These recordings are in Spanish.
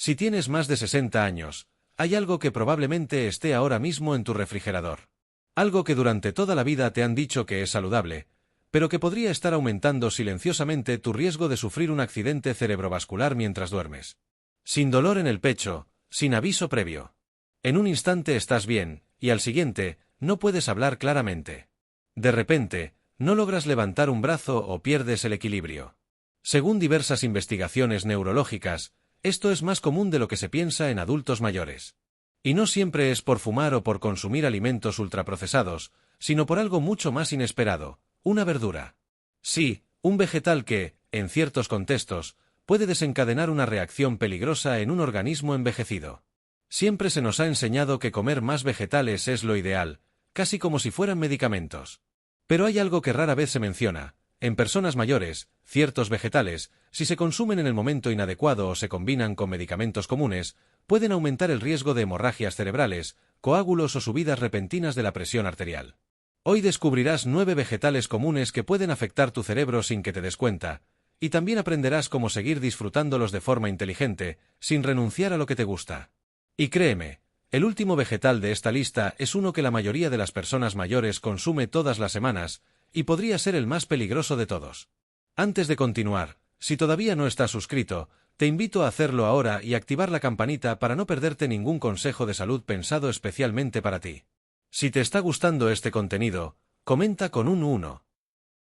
Si tienes más de 60 años, hay algo que probablemente esté ahora mismo en tu refrigerador. Algo que durante toda la vida te han dicho que es saludable, pero que podría estar aumentando silenciosamente tu riesgo de sufrir un accidente cerebrovascular mientras duermes. Sin dolor en el pecho, sin aviso previo. En un instante estás bien, y al siguiente, no puedes hablar claramente. De repente, no logras levantar un brazo o pierdes el equilibrio. Según diversas investigaciones neurológicas, esto es más común de lo que se piensa en adultos mayores. Y no siempre es por fumar o por consumir alimentos ultraprocesados, sino por algo mucho más inesperado, una verdura. Sí, un vegetal que, en ciertos contextos, puede desencadenar una reacción peligrosa en un organismo envejecido. Siempre se nos ha enseñado que comer más vegetales es lo ideal, casi como si fueran medicamentos. Pero hay algo que rara vez se menciona. En personas mayores, ciertos vegetales, si se consumen en el momento inadecuado o se combinan con medicamentos comunes, pueden aumentar el riesgo de hemorragias cerebrales, coágulos o subidas repentinas de la presión arterial. Hoy descubrirás 9 vegetales comunes que pueden afectar tu cerebro sin que te des cuenta, y también aprenderás cómo seguir disfrutándolos de forma inteligente, sin renunciar a lo que te gusta. Y créeme, el último vegetal de esta lista es uno que la mayoría de las personas mayores consume todas las semanas, y podría ser el más peligroso de todos. Antes de continuar, si todavía no estás suscrito, te invito a hacerlo ahora y activar la campanita para no perderte ningún consejo de salud pensado especialmente para ti. Si te está gustando este contenido, comenta con un 1.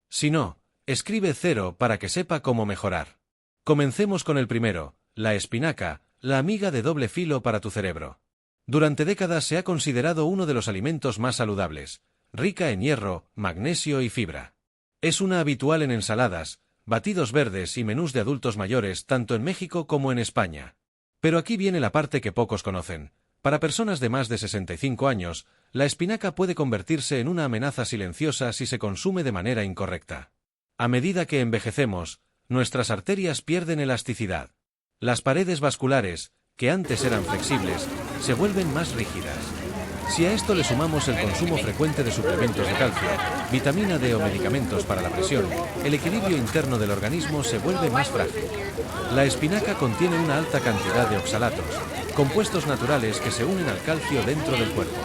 Si no, escribe 0 para que sepa cómo mejorar. Comencemos con el primero, la espinaca, la amiga de doble filo para tu cerebro. Durante décadas se ha considerado uno de los alimentos más saludables, rica en hierro, magnesio y fibra. Es una habitual en ensaladas, batidos verdes y menús de adultos mayores tanto en México como en España. Pero aquí viene la parte que pocos conocen. Para personas de más de 65 años, la espinaca puede convertirse en una amenaza silenciosa si se consume de manera incorrecta. A medida que envejecemos, nuestras arterias pierden elasticidad. Las paredes vasculares, que antes eran flexibles, se vuelven más rígidas. Si a esto le sumamos el consumo frecuente de suplementos de calcio, vitamina D o medicamentos para la presión, el equilibrio interno del organismo se vuelve más frágil. La espinaca contiene una alta cantidad de oxalatos, compuestos naturales que se unen al calcio dentro del cuerpo.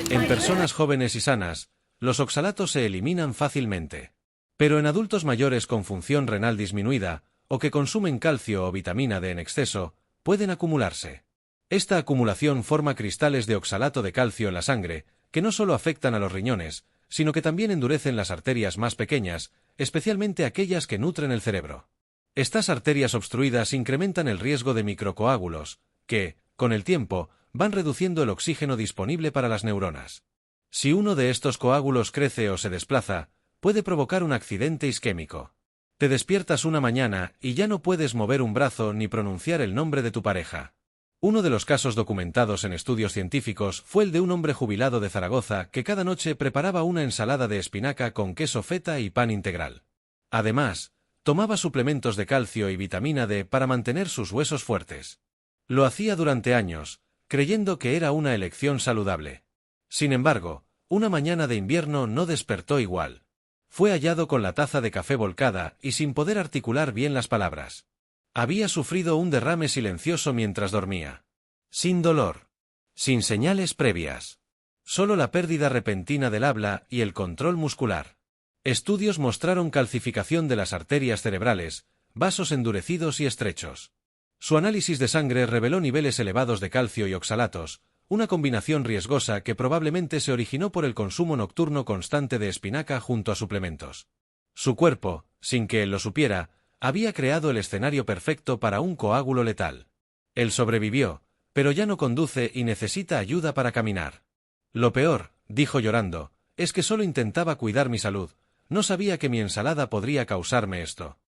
En personas jóvenes y sanas, los oxalatos se eliminan fácilmente. Pero en adultos mayores con función renal disminuida, o que consumen calcio o vitamina D en exceso, pueden acumularse. Esta acumulación forma cristales de oxalato de calcio en la sangre, que no solo afectan a los riñones, sino que también endurecen las arterias más pequeñas, especialmente aquellas que nutren el cerebro. Estas arterias obstruidas incrementan el riesgo de microcoágulos, que, con el tiempo, van reduciendo el oxígeno disponible para las neuronas. Si uno de estos coágulos crece o se desplaza, puede provocar un accidente isquémico. Te despiertas una mañana y ya no puedes mover un brazo ni pronunciar el nombre de tu pareja. Uno de los casos documentados en estudios científicos fue el de un hombre jubilado de Zaragoza que cada noche preparaba una ensalada de espinaca con queso feta y pan integral. Además, tomaba suplementos de calcio y vitamina D para mantener sus huesos fuertes. Lo hacía durante años, creyendo que era una elección saludable. Sin embargo, una mañana de invierno no despertó igual. Fue hallado con la taza de café volcada y sin poder articular bien las palabras. Había sufrido un derrame silencioso mientras dormía. Sin dolor. Sin señales previas. Solo la pérdida repentina del habla y el control muscular. Estudios mostraron calcificación de las arterias cerebrales, vasos endurecidos y estrechos. Su análisis de sangre reveló niveles elevados de calcio y oxalatos, una combinación riesgosa que probablemente se originó por el consumo nocturno constante de espinaca junto a suplementos. Su cuerpo, sin que él lo supiera, había creado el escenario perfecto para un coágulo letal. Él sobrevivió, pero ya no conduce y necesita ayuda para caminar. Lo peor, dijo llorando, es que solo intentaba cuidar mi salud, no sabía que mi ensalada podría causarme esto.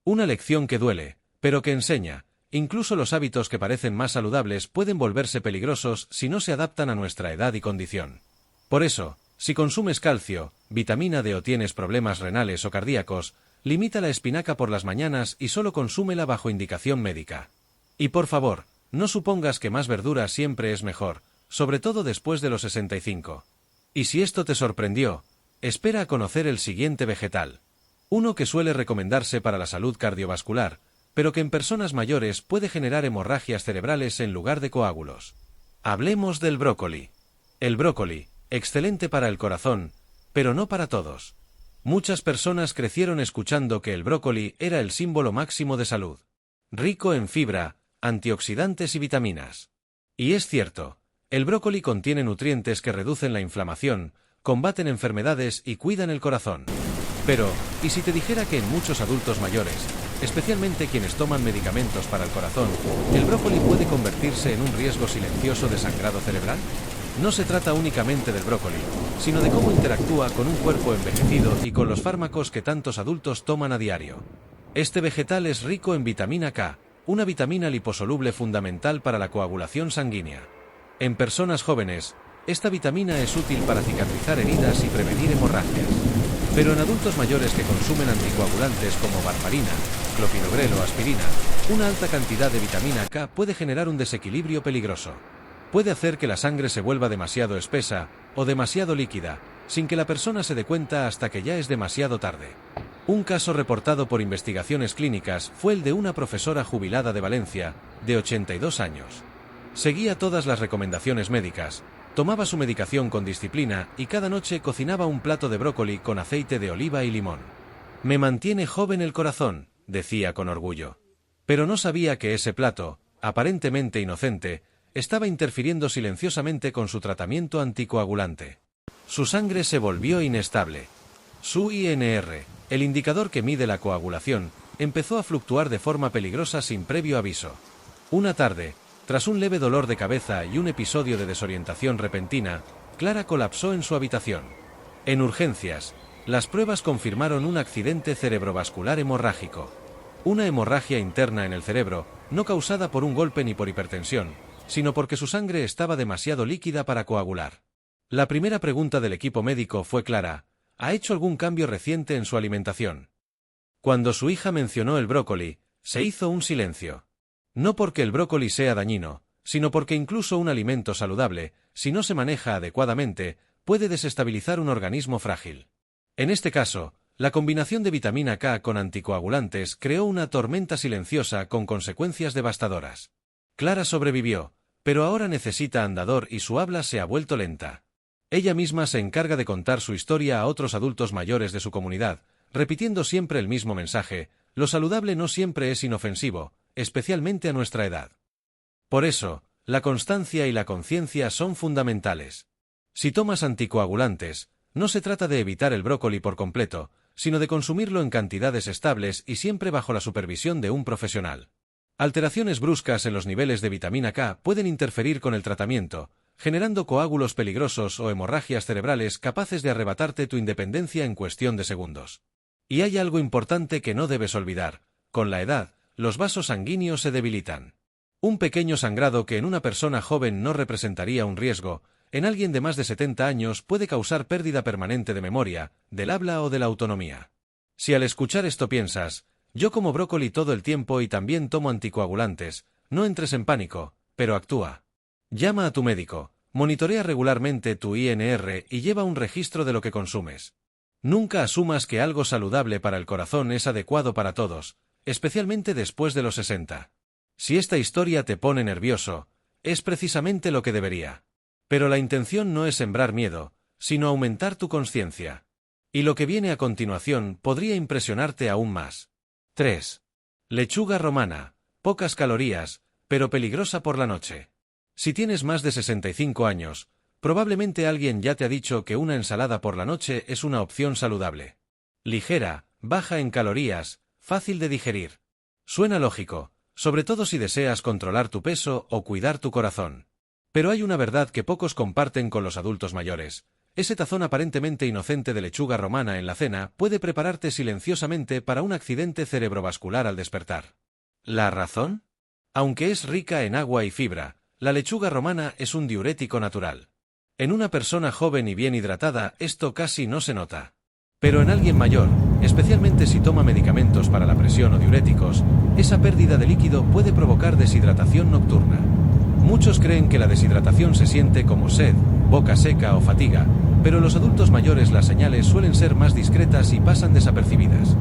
Una lección que duele, pero que enseña. Incluso los hábitos que parecen más saludables pueden volverse peligrosos si no se adaptan a nuestra edad y condición. Por eso, si consumes calcio, vitamina D o tienes problemas renales o cardíacos, limita la espinaca por las mañanas y solo consúmela bajo indicación médica. Y por favor, no supongas que más verdura siempre es mejor, sobre todo después de los 65. Y si esto te sorprendió, espera a conocer el siguiente vegetal. Uno que suele recomendarse para la salud cardiovascular, pero que en personas mayores puede generar hemorragias cerebrales en lugar de coágulos. Hablemos del brócoli. El brócoli, excelente para el corazón, pero no para todos. Muchas personas crecieron escuchando que el brócoli era el símbolo máximo de salud. Rico en fibra, antioxidantes y vitaminas. Y es cierto, el brócoli contiene nutrientes que reducen la inflamación, combaten enfermedades y cuidan el corazón. Pero, ¿y si te dijera que en muchos adultos mayores, especialmente quienes toman medicamentos para el corazón, el brócoli puede convertirse en un riesgo silencioso de sangrado cerebral? No se trata únicamente del brócoli, sino de cómo interactúa con un cuerpo envejecido y con los fármacos que tantos adultos toman a diario. Este vegetal es rico en vitamina K, una vitamina liposoluble fundamental para la coagulación sanguínea. En personas jóvenes, esta vitamina es útil para cicatrizar heridas y prevenir hemorragias. Pero en adultos mayores que consumen anticoagulantes como warfarina, clopidogrel o aspirina, una alta cantidad de vitamina K puede generar un desequilibrio peligroso. Puede hacer que la sangre se vuelva demasiado espesa o demasiado líquida, sin que la persona se dé cuenta hasta que ya es demasiado tarde. Un caso reportado por Investigaciones Clínicas fue el de una profesora jubilada de Valencia, de 82 años. Seguía todas las recomendaciones médicas, tomaba su medicación con disciplina y cada noche cocinaba un plato de brócoli con aceite de oliva y limón. «Me mantiene joven el corazón», decía con orgullo. Pero no sabía que ese plato, aparentemente inocente, estaba interfiriendo silenciosamente con su tratamiento anticoagulante. Su sangre se volvió inestable. Su INR, el indicador que mide la coagulación, empezó a fluctuar de forma peligrosa sin previo aviso. Una tarde, tras un leve dolor de cabeza y un episodio de desorientación repentina, Clara colapsó en su habitación. En urgencias, las pruebas confirmaron un accidente cerebrovascular hemorrágico. Una hemorragia interna en el cerebro, no causada por un golpe ni por hipertensión, sino porque su sangre estaba demasiado líquida para coagular. La primera pregunta del equipo médico fue clara: ¿ha hecho algún cambio reciente en su alimentación? Cuando su hija mencionó el brócoli, se hizo un silencio. No porque el brócoli sea dañino, sino porque incluso un alimento saludable, si no se maneja adecuadamente, puede desestabilizar un organismo frágil. En este caso, la combinación de vitamina K con anticoagulantes creó una tormenta silenciosa con consecuencias devastadoras. Clara sobrevivió, pero ahora necesita andador y su habla se ha vuelto lenta. Ella misma se encarga de contar su historia a otros adultos mayores de su comunidad, repitiendo siempre el mismo mensaje: lo saludable no siempre es inofensivo, especialmente a nuestra edad. Por eso, la constancia y la conciencia son fundamentales. Si tomas anticoagulantes, no se trata de evitar el brócoli por completo, sino de consumirlo en cantidades estables y siempre bajo la supervisión de un profesional. Alteraciones bruscas en los niveles de vitamina K pueden interferir con el tratamiento, generando coágulos peligrosos o hemorragias cerebrales capaces de arrebatarte tu independencia en cuestión de segundos. Y hay algo importante que no debes olvidar: con la edad, los vasos sanguíneos se debilitan. Un pequeño sangrado que en una persona joven no representaría un riesgo, en alguien de más de 70 años puede causar pérdida permanente de memoria, del habla o de la autonomía. Si al escuchar esto piensas: yo como brócoli todo el tiempo y también tomo anticoagulantes, no entres en pánico, pero actúa. Llama a tu médico, monitorea regularmente tu INR y lleva un registro de lo que consumes. Nunca asumas que algo saludable para el corazón es adecuado para todos, especialmente después de los 60. Si esta historia te pone nervioso, es precisamente lo que debería. Pero la intención no es sembrar miedo, sino aumentar tu conciencia. Y lo que viene a continuación podría impresionarte aún más. 3. Lechuga romana, pocas calorías, pero peligrosa por la noche. Si tienes más de 65 años, probablemente alguien ya te ha dicho que una ensalada por la noche es una opción saludable. Ligera, baja en calorías, fácil de digerir. Suena lógico, sobre todo si deseas controlar tu peso o cuidar tu corazón. Pero hay una verdad que pocos comparten con los adultos mayores: ese tazón aparentemente inocente de lechuga romana en la cena puede prepararte silenciosamente para un accidente cerebrovascular al despertar. ¿La razón? Aunque es rica en agua y fibra, la lechuga romana es un diurético natural. En una persona joven y bien hidratada esto casi no se nota. Pero en alguien mayor, especialmente si toma medicamentos para la presión o diuréticos, esa pérdida de líquido puede provocar deshidratación nocturna. Muchos creen que la deshidratación se siente como sed, boca seca o fatiga, pero en los adultos mayores las señales suelen ser más discretas y pasan desapercibidas.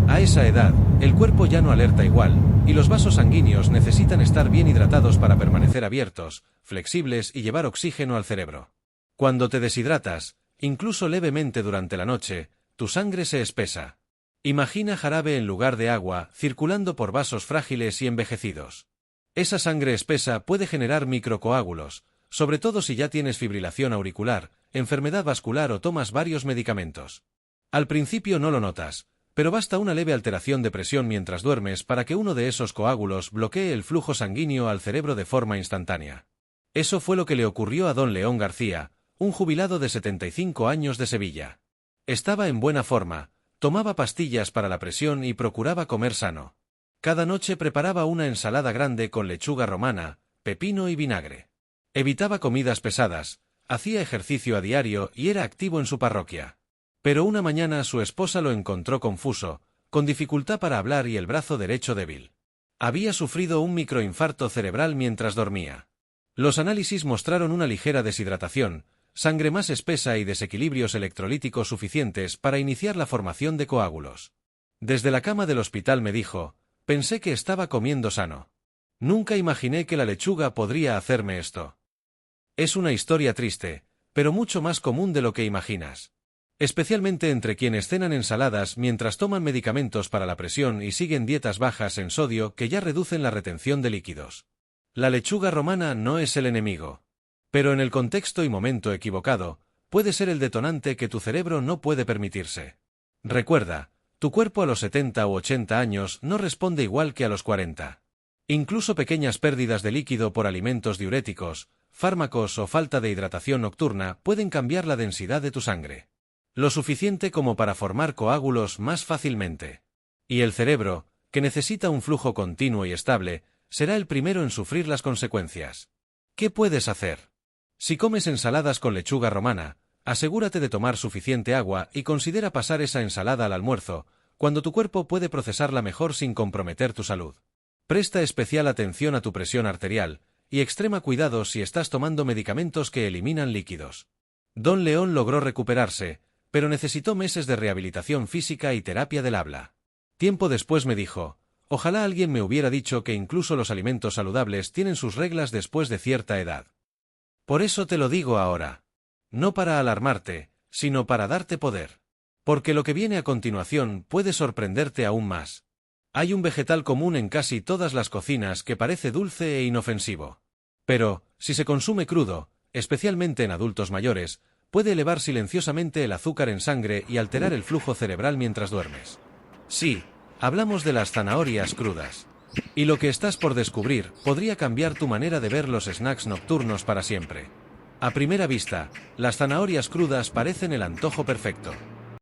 A esa edad, El cuerpo ya no alerta igual, y los vasos sanguíneos necesitan estar bien hidratados para permanecer abiertos, flexibles y llevar oxígeno al cerebro. Cuando te deshidratas, incluso levemente durante la noche, tu sangre se espesa. Imagina jarabe en lugar de agua, circulando por vasos frágiles y envejecidos. Esa sangre espesa puede generar microcoágulos, sobre todo si ya tienes fibrilación auricular, enfermedad vascular o tomas varios medicamentos. Al principio no lo notas, pero basta una leve alteración de presión mientras duermes para que uno de esos coágulos bloquee el flujo sanguíneo al cerebro de forma instantánea. Eso fue lo que le ocurrió a don León García, un jubilado de 75 años de Sevilla. Estaba en buena forma, tomaba pastillas para la presión y procuraba comer sano. Cada noche preparaba una ensalada grande con lechuga romana, pepino y vinagre. Evitaba comidas pesadas, hacía ejercicio a diario y era activo en su parroquia. Pero una mañana su esposa lo encontró confuso, con dificultad para hablar y el brazo derecho débil. Había sufrido un microinfarto cerebral mientras dormía. Los análisis mostraron una ligera deshidratación, sangre más espesa y desequilibrios electrolíticos suficientes para iniciar la formación de coágulos. Desde la cama del hospital me dijo: «Pensé que estaba comiendo sano. Nunca imaginé que la lechuga podría hacerme esto». Es una historia triste, pero mucho más común de lo que imaginas. Especialmente entre quienes cenan ensaladas mientras toman medicamentos para la presión y siguen dietas bajas en sodio que ya reducen la retención de líquidos. La lechuga romana no es el enemigo. Pero en el contexto y momento equivocado, puede ser el detonante que tu cerebro no puede permitirse. Recuerda, tu cuerpo a los 70 u 80 años no responde igual que a los 40. Incluso pequeñas pérdidas de líquido por alimentos diuréticos, fármacos o falta de hidratación nocturna pueden cambiar la densidad de tu sangre. Lo suficiente como para formar coágulos más fácilmente. Y el cerebro, que necesita un flujo continuo y estable, será el primero en sufrir las consecuencias. ¿Qué puedes hacer? Si comes ensaladas con lechuga romana, asegúrate de tomar suficiente agua y considera pasar esa ensalada al almuerzo, cuando tu cuerpo puede procesarla mejor sin comprometer tu salud. Presta especial atención a tu presión arterial, y extrema cuidado si estás tomando medicamentos que eliminan líquidos. Don León logró recuperarse, pero necesitó meses de rehabilitación física y terapia del habla. Tiempo después me dijo: «Ojalá alguien me hubiera dicho que incluso los alimentos saludables tienen sus reglas después de cierta edad. Por eso te lo digo ahora. No para alarmarte, sino para darte poder. Porque lo que viene a continuación puede sorprenderte aún más. Hay un vegetal común en casi todas las cocinas que parece dulce e inofensivo. Pero, si se consume crudo, especialmente en adultos mayores, puede elevar silenciosamente el azúcar en sangre y alterar el flujo cerebral mientras duermes. Sí, hablamos de las zanahorias crudas. Y lo que estás por descubrir podría cambiar tu manera de ver los snacks nocturnos para siempre. A primera vista, las zanahorias crudas parecen el antojo perfecto.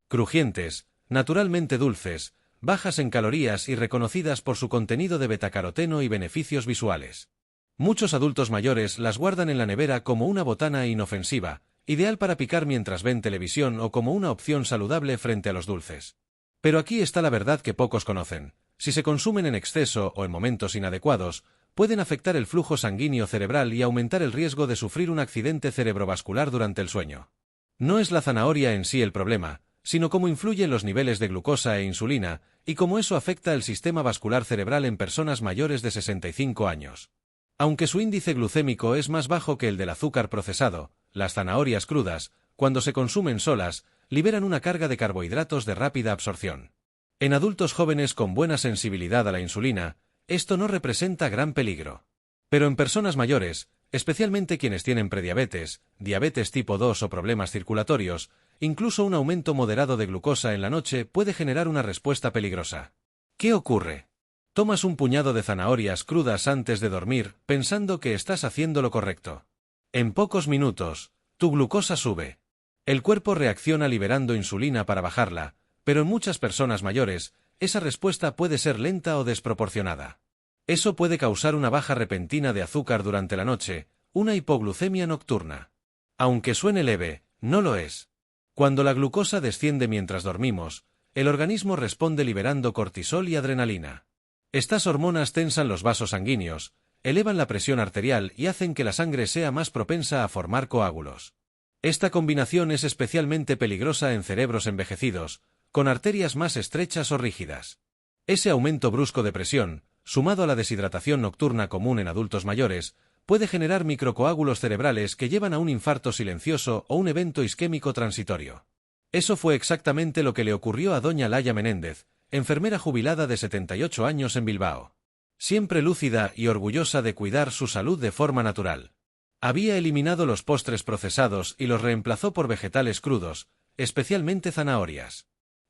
Crujientes, naturalmente dulces, bajas en calorías y reconocidas por su contenido de betacaroteno y beneficios visuales. Muchos adultos mayores las guardan en la nevera como una botana inofensiva, ideal para picar mientras ven televisión o como una opción saludable frente a los dulces. Pero aquí está la verdad que pocos conocen. Si se consumen en exceso o en momentos inadecuados, pueden afectar el flujo sanguíneo cerebral y aumentar el riesgo de sufrir un accidente cerebrovascular durante el sueño. No es la zanahoria en sí el problema, sino cómo influyen los niveles de glucosa e insulina, y cómo eso afecta el sistema vascular cerebral en personas mayores de 65 años. Aunque su índice glucémico es más bajo que el del azúcar procesado, las zanahorias crudas, cuando se consumen solas, liberan una carga de carbohidratos de rápida absorción. En adultos jóvenes con buena sensibilidad a la insulina, esto no representa gran peligro. Pero en personas mayores, especialmente quienes tienen prediabetes, diabetes tipo 2 o problemas circulatorios, incluso un aumento moderado de glucosa en la noche puede generar una respuesta peligrosa. ¿Qué ocurre? Tomas un puñado de zanahorias crudas antes de dormir, pensando que estás haciendo lo correcto. En pocos minutos, tu glucosa sube. El cuerpo reacciona liberando insulina para bajarla, pero en muchas personas mayores, esa respuesta puede ser lenta o desproporcionada. Eso puede causar una baja repentina de azúcar durante la noche, una hipoglucemia nocturna. Aunque suene leve, no lo es. Cuando la glucosa desciende mientras dormimos, el organismo responde liberando cortisol y adrenalina. Estas hormonas tensan los vasos sanguíneos, elevan la presión arterial y hacen que la sangre sea más propensa a formar coágulos. Esta combinación es especialmente peligrosa en cerebros envejecidos, con arterias más estrechas o rígidas. Ese aumento brusco de presión, sumado a la deshidratación nocturna común en adultos mayores, puede generar microcoágulos cerebrales que llevan a un infarto silencioso o un evento isquémico transitorio. Eso fue exactamente lo que le ocurrió a doña Laia Menéndez, enfermera jubilada de 78 años en Bilbao. Siempre lúcida y orgullosa de cuidar su salud de forma natural. Había eliminado los postres procesados y los reemplazó por vegetales crudos, especialmente zanahorias.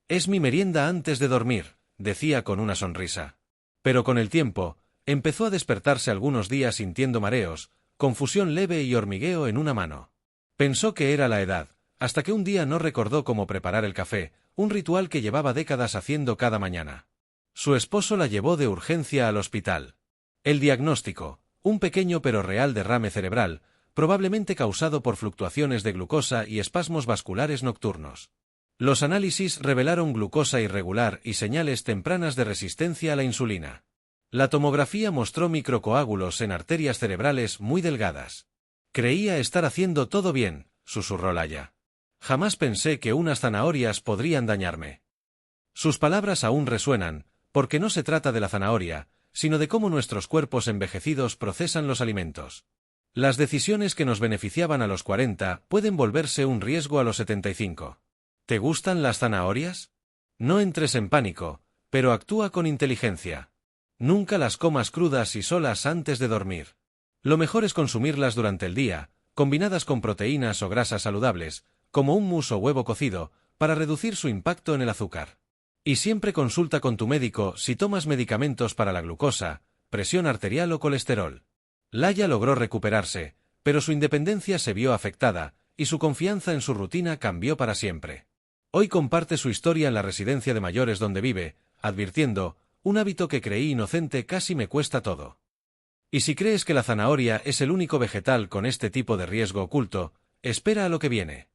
Es mi merienda antes de dormir, decía con una sonrisa. Pero con el tiempo, empezó a despertarse algunos días sintiendo mareos, confusión leve y hormigueo en una mano. Pensó que era la edad, hasta que un día no recordó cómo preparar el café, un ritual que llevaba décadas haciendo cada mañana. Su esposo la llevó de urgencia al hospital. El diagnóstico, un pequeño pero real derrame cerebral, probablemente causado por fluctuaciones de glucosa y espasmos vasculares nocturnos. Los análisis revelaron glucosa irregular y señales tempranas de resistencia a la insulina. La tomografía mostró microcoágulos en arterias cerebrales muy delgadas. Creía estar haciendo todo bien, susurró Laia. Jamás pensé que unas zanahorias podrían dañarme. Sus palabras aún resuenan, porque no se trata de la zanahoria, sino de cómo nuestros cuerpos envejecidos procesan los alimentos. Las decisiones que nos beneficiaban a los 40 pueden volverse un riesgo a los 75. ¿Te gustan las zanahorias? No entres en pánico, pero actúa con inteligencia. Nunca las comas crudas y solas antes de dormir. Lo mejor es consumirlas durante el día, combinadas con proteínas o grasas saludables, como un hummus o huevo cocido, para reducir su impacto en el azúcar. Y siempre consulta con tu médico si tomas medicamentos para la glucosa, presión arterial o colesterol. Laia logró recuperarse, pero su independencia se vio afectada, y su confianza en su rutina cambió para siempre. Hoy comparte su historia en la residencia de mayores donde vive, advirtiendo, un hábito que creí inocente casi me cuesta todo. Y si crees que la zanahoria es el único vegetal con este tipo de riesgo oculto, espera a lo que viene.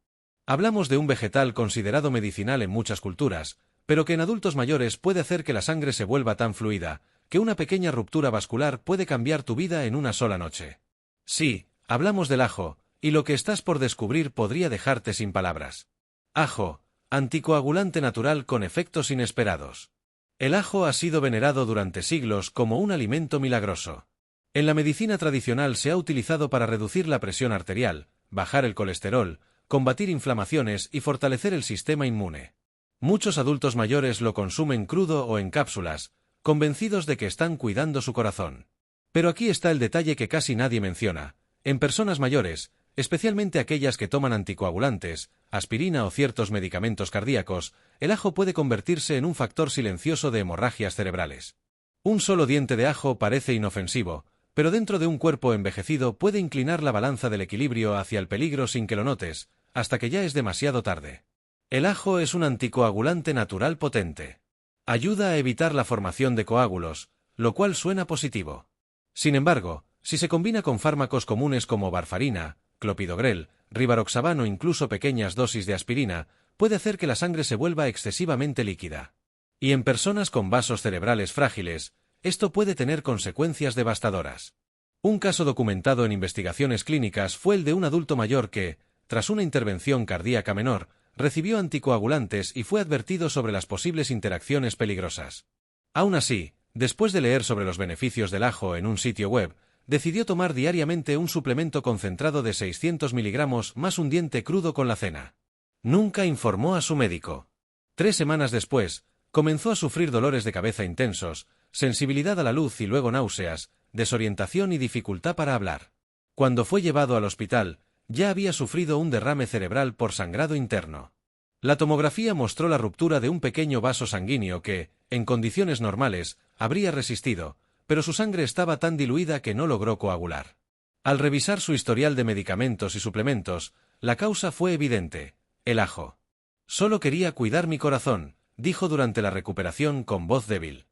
Hablamos de un vegetal considerado medicinal en muchas culturas, pero que en adultos mayores puede hacer que la sangre se vuelva tan fluida, que una pequeña ruptura vascular puede cambiar tu vida en una sola noche. Sí, hablamos del ajo, y lo que estás por descubrir podría dejarte sin palabras. Ajo, anticoagulante natural con efectos inesperados. El ajo ha sido venerado durante siglos como un alimento milagroso. En la medicina tradicional se ha utilizado para reducir la presión arterial, bajar el colesterol, combatir inflamaciones y fortalecer el sistema inmune. Muchos adultos mayores lo consumen crudo o en cápsulas, convencidos de que están cuidando su corazón. Pero aquí está el detalle que casi nadie menciona. En personas mayores, especialmente aquellas que toman anticoagulantes, aspirina o ciertos medicamentos cardíacos, el ajo puede convertirse en un factor silencioso de hemorragias cerebrales. Un solo diente de ajo parece inofensivo, pero dentro de un cuerpo envejecido puede inclinar la balanza del equilibrio hacia el peligro sin que lo notes, hasta que ya es demasiado tarde. El ajo es un anticoagulante natural potente. Ayuda a evitar la formación de coágulos, lo cual suena positivo. Sin embargo, si se combina con fármacos comunes como varfarina, clopidogrel, rivaroxaban o incluso pequeñas dosis de aspirina, puede hacer que la sangre se vuelva excesivamente líquida. Y en personas con vasos cerebrales frágiles, esto puede tener consecuencias devastadoras. Un caso documentado en investigaciones clínicas fue el de un adulto mayor que, tras una intervención cardíaca menor, recibió anticoagulantes y fue advertido sobre las posibles interacciones peligrosas. Aún así, después de leer sobre los beneficios del ajo en un sitio web, decidió tomar diariamente un suplemento concentrado de 600 miligramos más un diente crudo con la cena. Nunca informó a su médico. 3 semanas después, comenzó a sufrir dolores de cabeza intensos, sensibilidad a la luz y luego náuseas, desorientación y dificultad para hablar. Cuando fue llevado al hospital, ya había sufrido un derrame cerebral por sangrado interno. La tomografía mostró la ruptura de un pequeño vaso sanguíneo que, en condiciones normales, habría resistido, pero su sangre estaba tan diluida que no logró coagular. Al revisar su historial de medicamentos y suplementos, la causa fue evidente: el ajo. Solo quería cuidar mi corazón, dijo durante la recuperación con voz débil.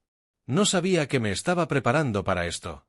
No sabía que me estaba preparando para esto.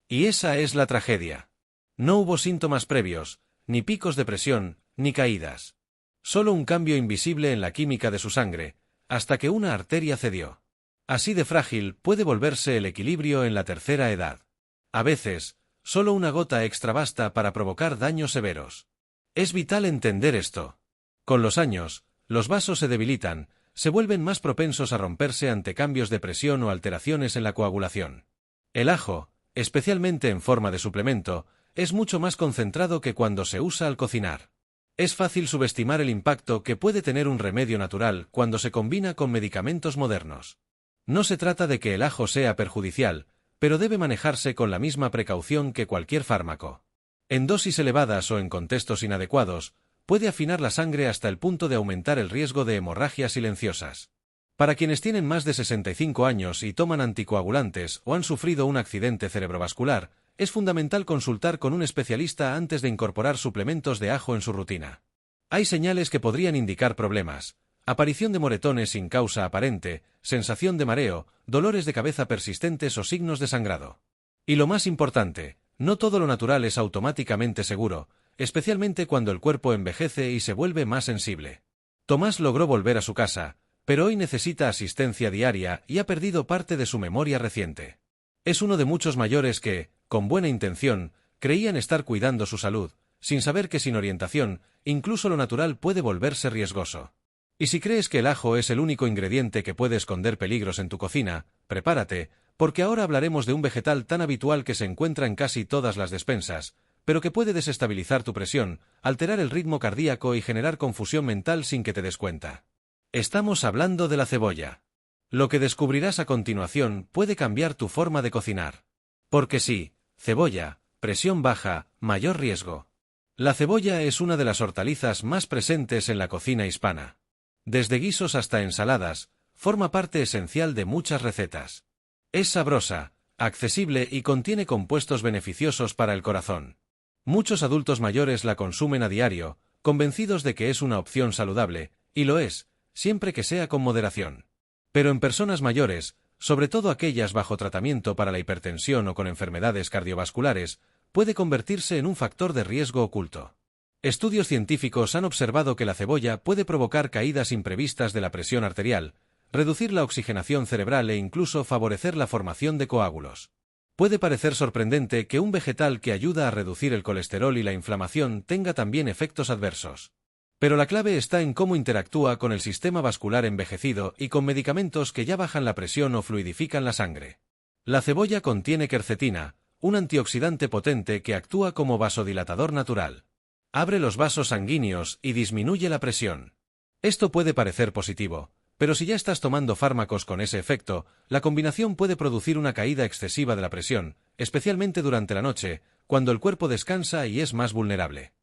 Y esa es la tragedia. No hubo síntomas previos, ni picos de presión, ni caídas. Solo un cambio invisible en la química de su sangre, hasta que una arteria cedió. Así de frágil puede volverse el equilibrio en la tercera edad. A veces, solo una gota extra basta para provocar daños severos. Es vital entender esto. Con los años, los vasos se debilitan, se vuelven más propensos a romperse ante cambios de presión o alteraciones en la coagulación. El ajo, especialmente en forma de suplemento, es mucho más concentrado que cuando se usa al cocinar. Es fácil subestimar el impacto que puede tener un remedio natural cuando se combina con medicamentos modernos. No se trata de que el ajo sea perjudicial, pero debe manejarse con la misma precaución que cualquier fármaco. En dosis elevadas o en contextos inadecuados, puede afinar la sangre hasta el punto de aumentar el riesgo de hemorragias silenciosas. Para quienes tienen más de 65 años y toman anticoagulantes o han sufrido un accidente cerebrovascular, es fundamental consultar con un especialista antes de incorporar suplementos de ajo en su rutina. Hay señales que podrían indicar problemas: aparición de moretones sin causa aparente, sensación de mareo, dolores de cabeza persistentes o signos de sangrado. Y lo más importante, no todo lo natural es automáticamente seguro, especialmente cuando el cuerpo envejece y se vuelve más sensible. Tomás logró volver a su casa, pero hoy necesita asistencia diaria y ha perdido parte de su memoria reciente. Es uno de muchos mayores que, con buena intención, creían estar cuidando su salud, sin saber que sin orientación, incluso lo natural puede volverse riesgoso. Y si crees que el ajo es el único ingrediente que puede esconder peligros en tu cocina, prepárate, porque ahora hablaremos de un vegetal tan habitual que se encuentra en casi todas las despensas, pero que puede desestabilizar tu presión, alterar el ritmo cardíaco y generar confusión mental sin que te des cuenta. Estamos hablando de la cebolla. Lo que descubrirás a continuación puede cambiar tu forma de cocinar. Porque sí, cebolla, presión baja, mayor riesgo. La cebolla es una de las hortalizas más presentes en la cocina hispana. Desde guisos hasta ensaladas, forma parte esencial de muchas recetas. Es sabrosa, accesible y contiene compuestos beneficiosos para el corazón. Muchos adultos mayores la consumen a diario, convencidos de que es una opción saludable, y lo es, siempre que sea con moderación. Pero en personas mayores, sobre todo aquellas bajo tratamiento para la hipertensión o con enfermedades cardiovasculares, puede convertirse en un factor de riesgo oculto. Estudios científicos han observado que la cebolla puede provocar caídas imprevistas de la presión arterial, reducir la oxigenación cerebral e incluso favorecer la formación de coágulos. Puede parecer sorprendente que un vegetal que ayuda a reducir el colesterol y la inflamación tenga también efectos adversos. Pero la clave está en cómo interactúa con el sistema vascular envejecido y con medicamentos que ya bajan la presión o fluidifican la sangre. La cebolla contiene quercetina, un antioxidante potente que actúa como vasodilatador natural. Abre los vasos sanguíneos y disminuye la presión. Esto puede parecer positivo, pero si ya estás tomando fármacos con ese efecto, la combinación puede producir una caída excesiva de la presión, especialmente durante la noche, cuando el cuerpo descansa y es más vulnerable.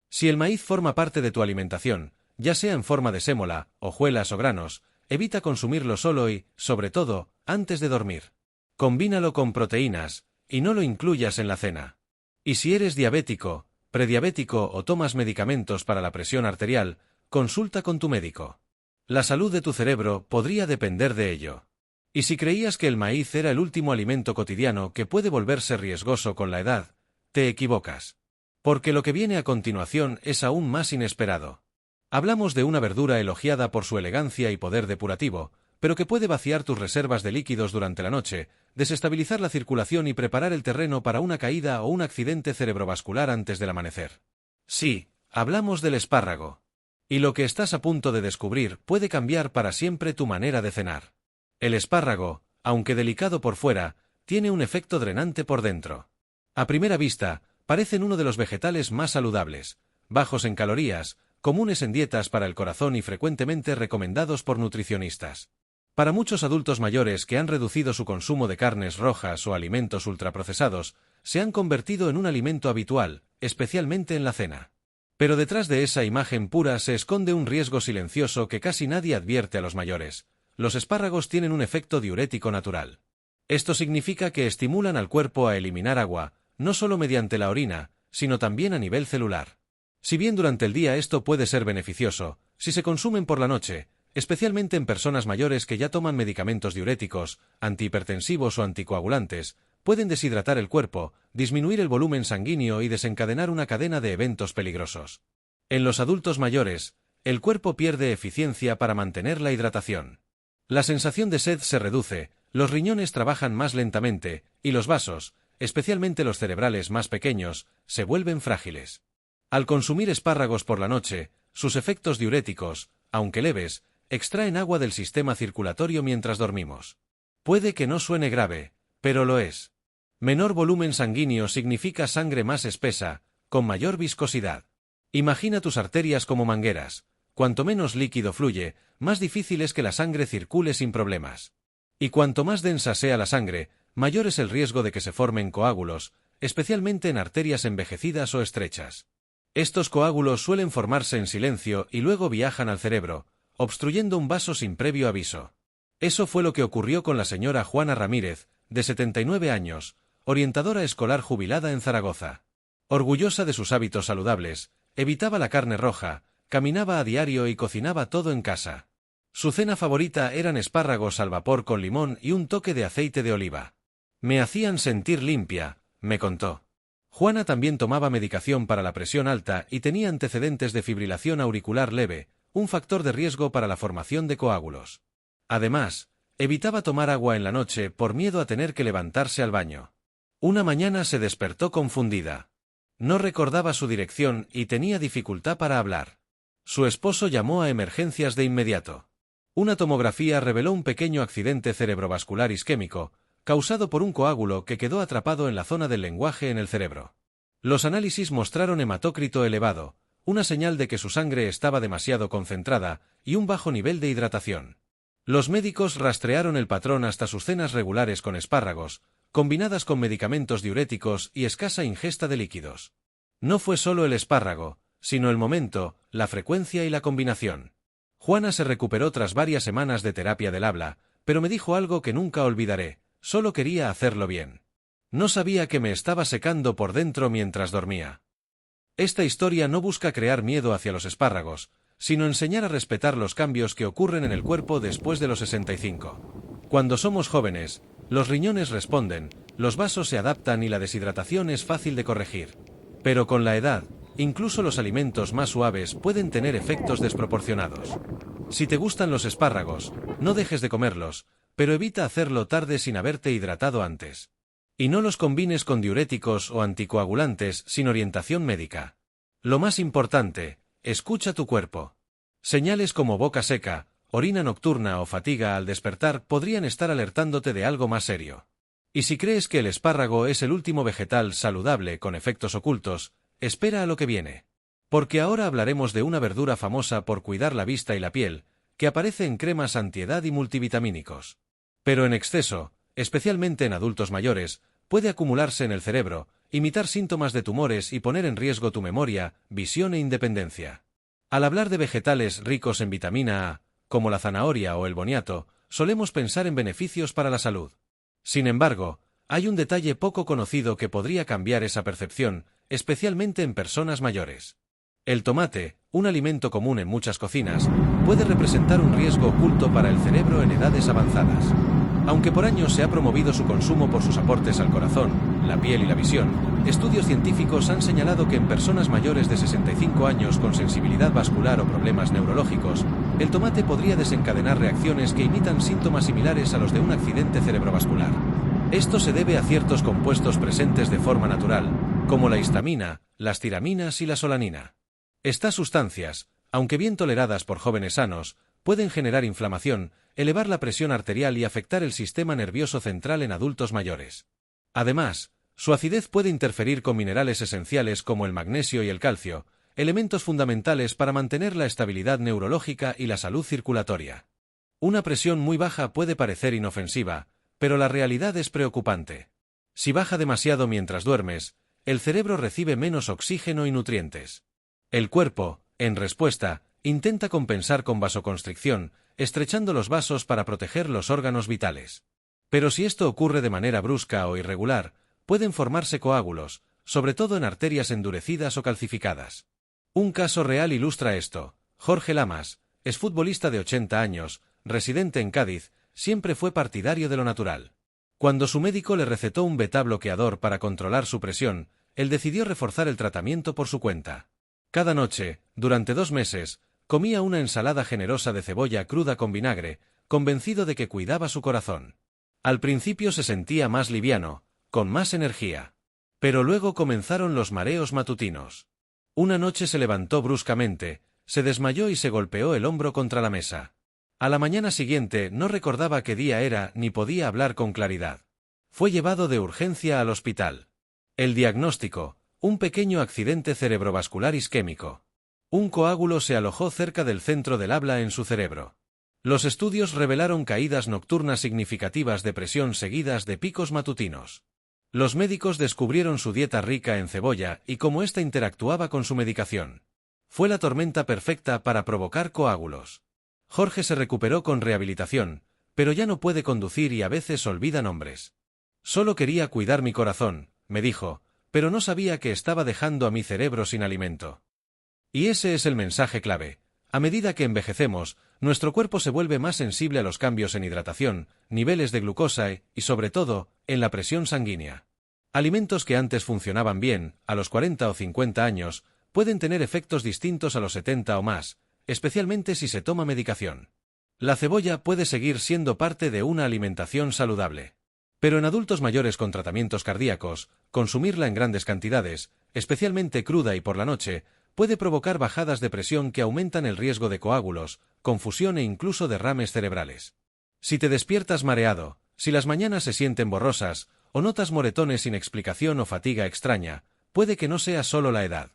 Si el maíz forma parte de tu alimentación, ya sea en forma de sémola, hojuelas o granos, evita consumirlo solo y, sobre todo, antes de dormir. Combínalo con proteínas, y no lo incluyas en la cena. Y si eres diabético, prediabético o tomas medicamentos para la presión arterial, consulta con tu médico. La salud de tu cerebro podría depender de ello. Y si creías que el maíz era el último alimento cotidiano que puede volverse riesgoso con la edad, te equivocas. Porque lo que viene a continuación es aún más inesperado. Hablamos de una verdura elogiada por su elegancia y poder depurativo, pero que puede vaciar tus reservas de líquidos durante la noche, desestabilizar la circulación y preparar el terreno para una caída o un accidente cerebrovascular antes del amanecer. Sí, hablamos del espárrago. Y lo que estás a punto de descubrir puede cambiar para siempre tu manera de cenar. El espárrago, aunque delicado por fuera, tiene un efecto drenante por dentro. A primera vista, parecen uno de los vegetales más saludables, bajos en calorías, comunes en dietas para el corazón y frecuentemente recomendados por nutricionistas. Para muchos adultos mayores que han reducido su consumo de carnes rojas o alimentos ultraprocesados, se han convertido en un alimento habitual, especialmente en la cena. Pero detrás de esa imagen pura se esconde un riesgo silencioso que casi nadie advierte a los mayores. Los espárragos tienen un efecto diurético natural. Esto significa que estimulan al cuerpo a eliminar agua, no solo mediante la orina, sino también a nivel celular. Si bien durante el día esto puede ser beneficioso, si se consumen por la noche, especialmente en personas mayores que ya toman medicamentos diuréticos, antihipertensivos o anticoagulantes, pueden deshidratar el cuerpo, disminuir el volumen sanguíneo y desencadenar una cadena de eventos peligrosos. En los adultos mayores, el cuerpo pierde eficiencia para mantener la hidratación. La sensación de sed se reduce, los riñones trabajan más lentamente, y los vasos, especialmente los cerebrales más pequeños, se vuelven frágiles. Al consumir espárragos por la noche, sus efectos diuréticos, aunque leves, extraen agua del sistema circulatorio mientras dormimos. Puede que no suene grave, pero lo es. Menor volumen sanguíneo significa sangre más espesa, con mayor viscosidad. Imagina tus arterias como mangueras. Cuanto menos líquido fluye, más difícil es que la sangre circule sin problemas. Y cuanto más densa sea la sangre, mayor es el riesgo de que se formen coágulos, especialmente en arterias envejecidas o estrechas. Estos coágulos suelen formarse en silencio y luego viajan al cerebro, obstruyendo un vaso sin previo aviso. Eso fue lo que ocurrió con la señora Juana Ramírez, de 79 años, orientadora escolar jubilada en Zaragoza. Orgullosa de sus hábitos saludables, evitaba la carne roja, caminaba a diario y cocinaba todo en casa. Su cena favorita eran espárragos al vapor con limón y un toque de aceite de oliva. Me hacían sentir limpia, me contó. Juana también tomaba medicación para la presión alta y tenía antecedentes de fibrilación auricular leve, un factor de riesgo para la formación de coágulos. Además, evitaba tomar agua en la noche por miedo a tener que levantarse al baño. Una mañana se despertó confundida. No recordaba su dirección y tenía dificultad para hablar. Su esposo llamó a emergencias de inmediato. Una tomografía reveló un pequeño accidente cerebrovascular isquémico, causado por un coágulo que quedó atrapado en la zona del lenguaje en el cerebro. Los análisis mostraron hematócrito elevado, una señal de que su sangre estaba demasiado concentrada y un bajo nivel de hidratación. Los médicos rastrearon el patrón hasta sus cenas regulares con espárragos, combinadas con medicamentos diuréticos y escasa ingesta de líquidos. No fue solo el espárrago, sino el momento, la frecuencia y la combinación. Juana se recuperó tras varias semanas de terapia del habla, pero me dijo algo que nunca olvidaré: solo quería hacerlo bien. No sabía que me estaba secando por dentro mientras dormía. Esta historia no busca crear miedo hacia los espárragos, sino enseñar a respetar los cambios que ocurren en el cuerpo después de los 65. Cuando somos jóvenes, los riñones responden, los vasos se adaptan y la deshidratación es fácil de corregir. Pero con la edad, incluso los alimentos más suaves pueden tener efectos desproporcionados. Si te gustan los espárragos, no dejes de comerlos, pero evita hacerlo tarde sin haberte hidratado antes. Y no los combines con diuréticos o anticoagulantes sin orientación médica. Lo más importante, escucha tu cuerpo. Señales como boca seca, orina nocturna o fatiga al despertar podrían estar alertándote de algo más serio. Y si crees que el espárrago es el último vegetal saludable con efectos ocultos, espera a lo que viene. Porque ahora hablaremos de una verdura famosa por cuidar la vista y la piel, que aparece en cremas antiedad y multivitamínicos. Pero en exceso, especialmente en adultos mayores, puede acumularse en el cerebro, imitar síntomas de tumores y poner en riesgo tu memoria, visión e independencia. Al hablar de vegetales ricos en vitamina A, como la zanahoria o el boniato, solemos pensar en beneficios para la salud. Sin embargo, hay un detalle poco conocido que podría cambiar esa percepción, especialmente en personas mayores. El tomate, un alimento común en muchas cocinas, puede representar un riesgo oculto para el cerebro en edades avanzadas. Aunque por años se ha promovido su consumo por sus aportes al corazón, la piel y la visión, estudios científicos han señalado que en personas mayores de 65 años con sensibilidad vascular o problemas neurológicos, el tomate podría desencadenar reacciones que imitan síntomas similares a los de un accidente cerebrovascular. Esto se debe a ciertos compuestos presentes de forma natural, como la histamina, las tiraminas y la solanina. Estas sustancias, aunque bien toleradas por jóvenes sanos, pueden generar inflamación, elevar la presión arterial y afectar el sistema nervioso central en adultos mayores. Además, su acidez puede interferir con minerales esenciales como el magnesio y el calcio, elementos fundamentales para mantener la estabilidad neurológica y la salud circulatoria. Una presión muy baja puede parecer inofensiva, pero la realidad es preocupante. Si baja demasiado mientras duermes, el cerebro recibe menos oxígeno y nutrientes. El cuerpo, en respuesta, intenta compensar con vasoconstricción, estrechando los vasos para proteger los órganos vitales. Pero si esto ocurre de manera brusca o irregular, pueden formarse coágulos, sobre todo en arterias endurecidas o calcificadas. Un caso real ilustra esto. Jorge Lamas, exfutbolista de 80 años, residente en Cádiz, siempre fue partidario de lo natural. Cuando su médico le recetó un beta bloqueador para controlar su presión, él decidió reforzar el tratamiento por su cuenta. Cada noche, durante 2 meses, comía una ensalada generosa de cebolla cruda con vinagre, convencido de que cuidaba su corazón. Al principio se sentía más liviano, con más energía. Pero luego comenzaron los mareos matutinos. Una noche se levantó bruscamente, se desmayó y se golpeó el hombro contra la mesa. A la mañana siguiente no recordaba qué día era ni podía hablar con claridad. Fue llevado de urgencia al hospital. El diagnóstico: un pequeño accidente cerebrovascular isquémico. Un coágulo se alojó cerca del centro del habla en su cerebro. Los estudios revelaron caídas nocturnas significativas de presión seguidas de picos matutinos. Los médicos descubrieron su dieta rica en cebolla y cómo ésta interactuaba con su medicación. Fue la tormenta perfecta para provocar coágulos. Jorge se recuperó con rehabilitación, pero ya no puede conducir y a veces olvida nombres. Solo quería cuidar mi corazón, me dijo, pero no sabía que estaba dejando a mi cerebro sin alimento. Y ese es el mensaje clave. A medida que envejecemos, nuestro cuerpo se vuelve más sensible a los cambios en hidratación, niveles de glucosa y, sobre todo, en la presión sanguínea. Alimentos que antes funcionaban bien, a los 40 o 50 años, pueden tener efectos distintos a los 70 o más, especialmente si se toma medicación. La cebolla puede seguir siendo parte de una alimentación saludable. Pero en adultos mayores con tratamientos cardíacos, consumirla en grandes cantidades, especialmente cruda y por la noche, puede provocar bajadas de presión que aumentan el riesgo de coágulos, confusión e incluso derrames cerebrales. Si te despiertas mareado, si las mañanas se sienten borrosas, o notas moretones sin explicación o fatiga extraña, puede que no sea solo la edad.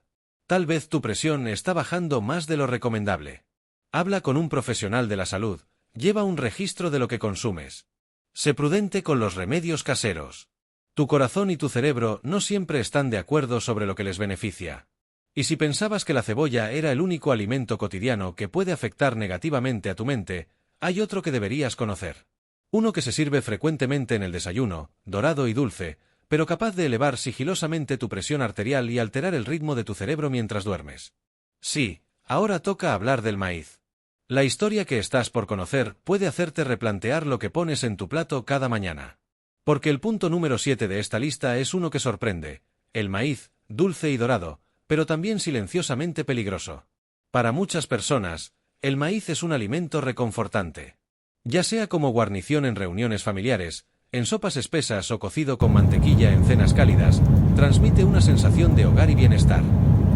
Tal vez tu presión está bajando más de lo recomendable. Habla con un profesional de la salud, lleva un registro de lo que consumes. Sé prudente con los remedios caseros. Tu corazón y tu cerebro no siempre están de acuerdo sobre lo que les beneficia. Y si pensabas que la cebolla era el único alimento cotidiano que puede afectar negativamente a tu mente, hay otro que deberías conocer. Uno que se sirve frecuentemente en el desayuno, dorado y dulce, pero capaz de elevar sigilosamente tu presión arterial y alterar el ritmo de tu cerebro mientras duermes. Sí, ahora toca hablar del maíz. La historia que estás por conocer puede hacerte replantear lo que pones en tu plato cada mañana. Porque el punto número 7 de esta lista es uno que sorprende: el maíz, dulce y dorado, pero también silenciosamente peligroso. Para muchas personas, el maíz es un alimento reconfortante. Ya sea como guarnición en reuniones familiares, en sopas espesas o cocido con mantequilla en cenas cálidas, transmite una sensación de hogar y bienestar.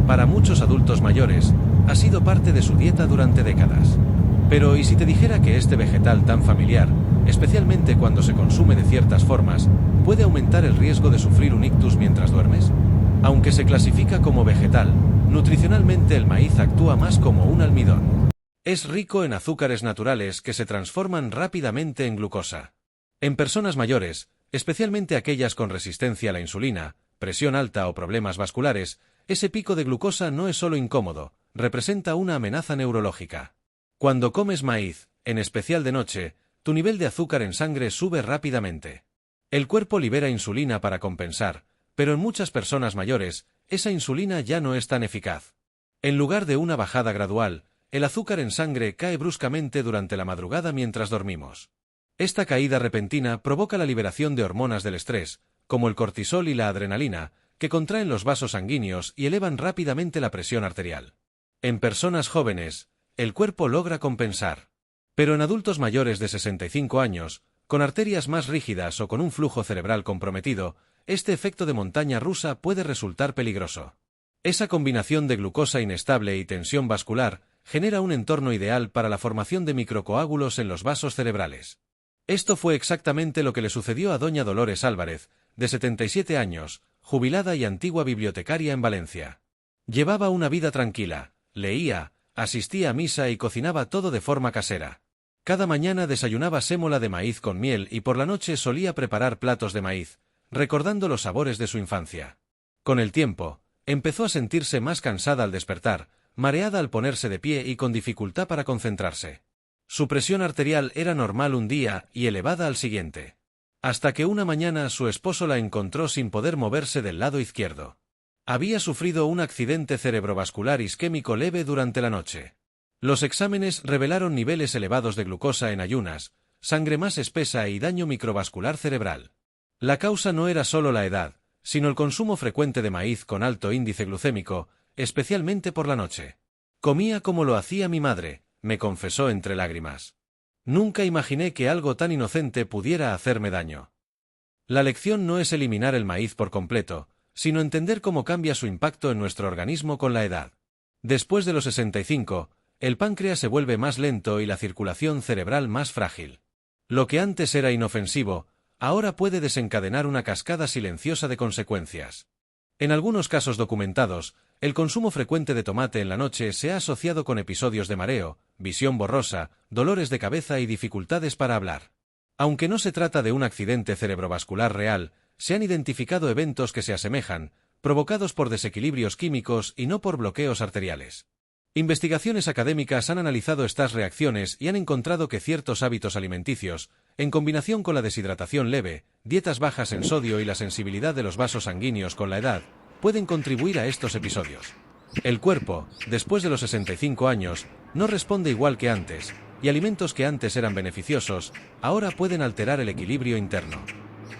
Para muchos adultos mayores, ha sido parte de su dieta durante décadas. Pero ¿y si te dijera que este vegetal tan familiar, especialmente cuando se consume de ciertas formas, puede aumentar el riesgo de sufrir un ictus mientras duermes? Aunque se clasifica como vegetal, nutricionalmente el maíz actúa más como un almidón. Es rico en azúcares naturales que se transforman rápidamente en glucosa. En personas mayores, especialmente aquellas con resistencia a la insulina, presión alta o problemas vasculares, ese pico de glucosa no es solo incómodo, representa una amenaza neurológica. Cuando comes maíz, en especial de noche, tu nivel de azúcar en sangre sube rápidamente. El cuerpo libera insulina para compensar, pero en muchas personas mayores, esa insulina ya no es tan eficaz. En lugar de una bajada gradual, el azúcar en sangre cae bruscamente durante la madrugada mientras dormimos. Esta caída repentina provoca la liberación de hormonas del estrés, como el cortisol y la adrenalina, que contraen los vasos sanguíneos y elevan rápidamente la presión arterial. En personas jóvenes, el cuerpo logra compensar. Pero en adultos mayores de 65 años, con arterias más rígidas o con un flujo cerebral comprometido, este efecto de montaña rusa puede resultar peligroso. Esa combinación de glucosa inestable y tensión vascular genera un entorno ideal para la formación de microcoágulos en los vasos cerebrales. Esto fue exactamente lo que le sucedió a doña Dolores Álvarez, de 77 años, jubilada y antigua bibliotecaria en Valencia. Llevaba una vida tranquila, leía, asistía a misa y cocinaba todo de forma casera. Cada mañana desayunaba sémola de maíz con miel y por la noche solía preparar platos de maíz, recordando los sabores de su infancia. Con el tiempo, empezó a sentirse más cansada al despertar, mareada al ponerse de pie y con dificultad para concentrarse. Su presión arterial era normal un día y elevada al siguiente. Hasta que una mañana su esposo la encontró sin poder moverse del lado izquierdo. Había sufrido un accidente cerebrovascular isquémico leve durante la noche. Los exámenes revelaron niveles elevados de glucosa en ayunas, sangre más espesa y daño microvascular cerebral. La causa no era solo la edad, sino el consumo frecuente de maíz con alto índice glucémico, especialmente por la noche. Comía como lo hacía mi madre, me confesó entre lágrimas. Nunca imaginé que algo tan inocente pudiera hacerme daño. La lección no es eliminar el maíz por completo, sino entender cómo cambia su impacto en nuestro organismo con la edad. Después de los 65, el páncreas se vuelve más lento y la circulación cerebral más frágil. Lo que antes era inofensivo, ahora puede desencadenar una cascada silenciosa de consecuencias. En algunos casos documentados, el consumo frecuente de tomate en la noche se ha asociado con episodios de mareo, visión borrosa, dolores de cabeza y dificultades para hablar. Aunque no se trata de un accidente cerebrovascular real, se han identificado eventos que se asemejan, provocados por desequilibrios químicos y no por bloqueos arteriales. Investigaciones académicas han analizado estas reacciones y han encontrado que ciertos hábitos alimenticios, en combinación con la deshidratación leve, dietas bajas en sodio y la sensibilidad de los vasos sanguíneos con la edad, pueden contribuir a estos episodios. El cuerpo, después de los 65 años, no responde igual que antes, y alimentos que antes eran beneficiosos, ahora pueden alterar el equilibrio interno.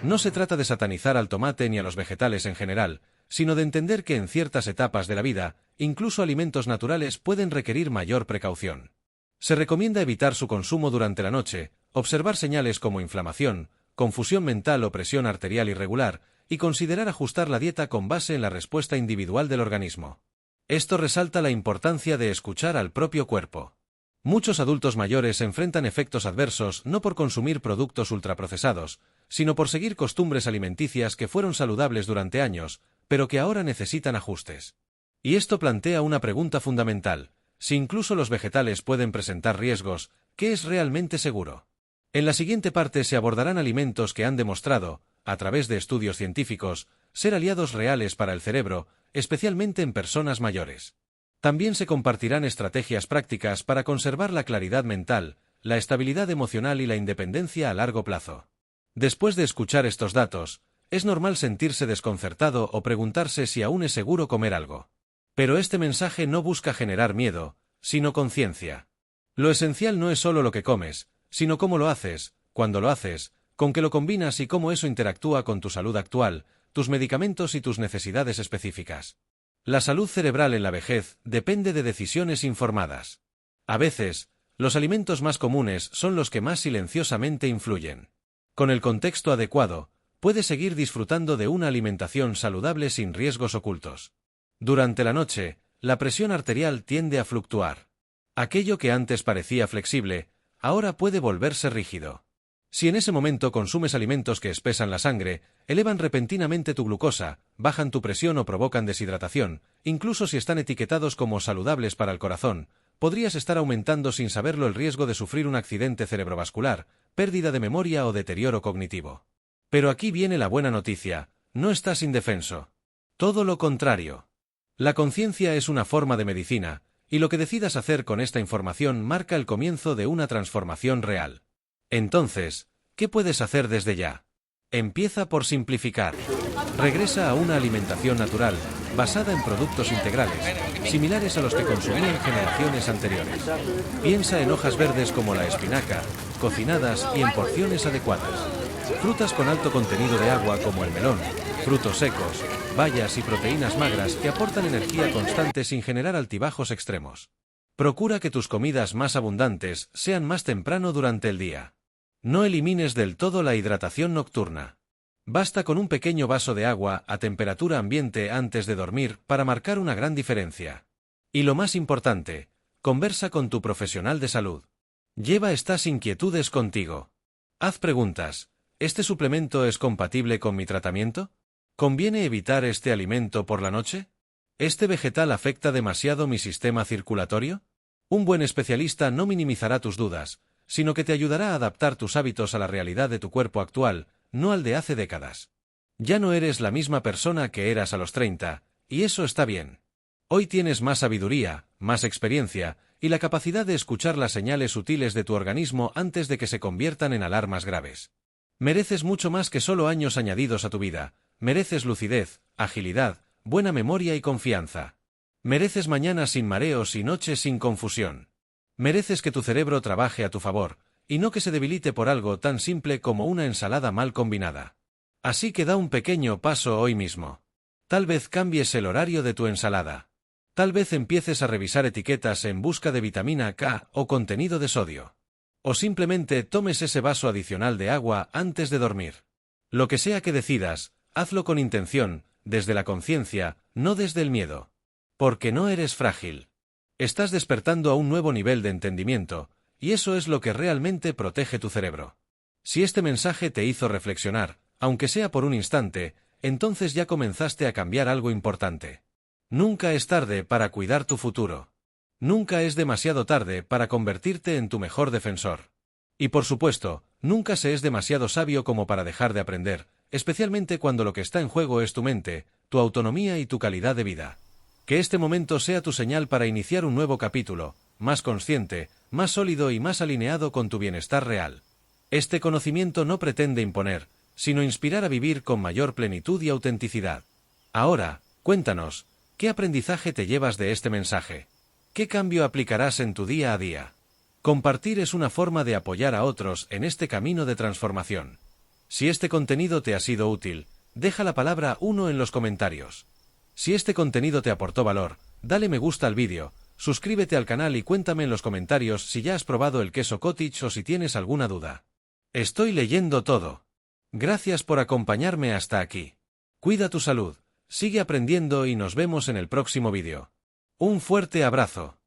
No se trata de satanizar al tomate ni a los vegetales en general, sino de entender que en ciertas etapas de la vida, incluso alimentos naturales pueden requerir mayor precaución. Se recomienda evitar su consumo durante la noche, observar señales como inflamación, confusión mental o presión arterial irregular, y considerar ajustar la dieta con base en la respuesta individual del organismo. Esto resalta la importancia de escuchar al propio cuerpo. Muchos adultos mayores enfrentan efectos adversos no por consumir productos ultraprocesados, sino por seguir costumbres alimenticias que fueron saludables durante años, pero que ahora necesitan ajustes. Y esto plantea una pregunta fundamental: si incluso los vegetales pueden presentar riesgos, ¿qué es realmente seguro? En la siguiente parte se abordarán alimentos que han demostrado, a través de estudios científicos, ser aliados reales para el cerebro, especialmente en personas mayores. También se compartirán estrategias prácticas para conservar la claridad mental, la estabilidad emocional y la independencia a largo plazo. Después de escuchar estos datos, es normal sentirse desconcertado o preguntarse si aún es seguro comer algo. Pero este mensaje no busca generar miedo, sino conciencia. Lo esencial no es solo lo que comes, sino cómo lo haces, cuándo lo haces, con qué lo combinas y cómo eso interactúa con tu salud actual, tus medicamentos y tus necesidades específicas. La salud cerebral en la vejez depende de decisiones informadas. A veces, los alimentos más comunes son los que más silenciosamente influyen. Con el contexto adecuado, puedes seguir disfrutando de una alimentación saludable sin riesgos ocultos. Durante la noche, la presión arterial tiende a fluctuar. Aquello que antes parecía flexible, ahora puede volverse rígido. Si en ese momento consumes alimentos que espesan la sangre, elevan repentinamente tu glucosa, bajan tu presión o provocan deshidratación, incluso si están etiquetados como saludables para el corazón, podrías estar aumentando sin saberlo el riesgo de sufrir un accidente cerebrovascular, pérdida de memoria o deterioro cognitivo. Pero aquí viene la buena noticia: no estás indefenso. Todo lo contrario. La conciencia es una forma de medicina, y lo que decidas hacer con esta información marca el comienzo de una transformación real. Entonces, ¿qué puedes hacer desde ya? Empieza por simplificar. Regresa a una alimentación natural, basada en productos integrales, similares a los que consumían generaciones anteriores. Piensa en hojas verdes como la espinaca, cocinadas y en porciones adecuadas. Frutas con alto contenido de agua como el melón, frutos secos, bayas y proteínas magras que aportan energía constante sin generar altibajos extremos. Procura que tus comidas más abundantes sean más temprano durante el día. No elimines del todo la hidratación nocturna. Basta con un pequeño vaso de agua a temperatura ambiente antes de dormir para marcar una gran diferencia. Y lo más importante, conversa con tu profesional de salud. Lleva estas inquietudes contigo. Haz preguntas: ¿este suplemento es compatible con mi tratamiento? ¿Conviene evitar este alimento por la noche? ¿Este vegetal afecta demasiado mi sistema circulatorio? Un buen especialista no minimizará tus dudas, sino que te ayudará a adaptar tus hábitos a la realidad de tu cuerpo actual, no al de hace décadas. Ya no eres la misma persona que eras a los 30, y eso está bien. Hoy tienes más sabiduría, más experiencia, y la capacidad de escuchar las señales sutiles de tu organismo antes de que se conviertan en alarmas graves. Mereces mucho más que solo años añadidos a tu vida. Mereces lucidez, agilidad, buena memoria y confianza. Mereces mañanas sin mareos y noches sin confusión. Mereces que tu cerebro trabaje a tu favor, y no que se debilite por algo tan simple como una ensalada mal combinada. Así que da un pequeño paso hoy mismo. Tal vez cambies el horario de tu ensalada. Tal vez empieces a revisar etiquetas en busca de vitamina K o contenido de sodio. O simplemente tomes ese vaso adicional de agua antes de dormir. Lo que sea que decidas, hazlo con intención, desde la conciencia, no desde el miedo. Porque no eres frágil. Estás despertando a un nuevo nivel de entendimiento, y eso es lo que realmente protege tu cerebro. Si este mensaje te hizo reflexionar, aunque sea por un instante, entonces ya comenzaste a cambiar algo importante. Nunca es tarde para cuidar tu futuro. Nunca es demasiado tarde para convertirte en tu mejor defensor. Y por supuesto, nunca se es demasiado sabio como para dejar de aprender, especialmente cuando lo que está en juego es tu mente, tu autonomía y tu calidad de vida. Que este momento sea tu señal para iniciar un nuevo capítulo, más consciente, más sólido y más alineado con tu bienestar real. Este conocimiento no pretende imponer, sino inspirar a vivir con mayor plenitud y autenticidad. Ahora, cuéntanos, ¿qué aprendizaje te llevas de este mensaje? ¿Qué cambio aplicarás en tu día a día? Compartir es una forma de apoyar a otros en este camino de transformación. Si este contenido te ha sido útil, deja la palabra 1 en los comentarios. Si este contenido te aportó valor, dale me gusta al vídeo, suscríbete al canal y cuéntame en los comentarios si ya has probado el queso cottage o si tienes alguna duda. Estoy leyendo todo. Gracias por acompañarme hasta aquí. Cuida tu salud, sigue aprendiendo y nos vemos en el próximo vídeo. Un fuerte abrazo.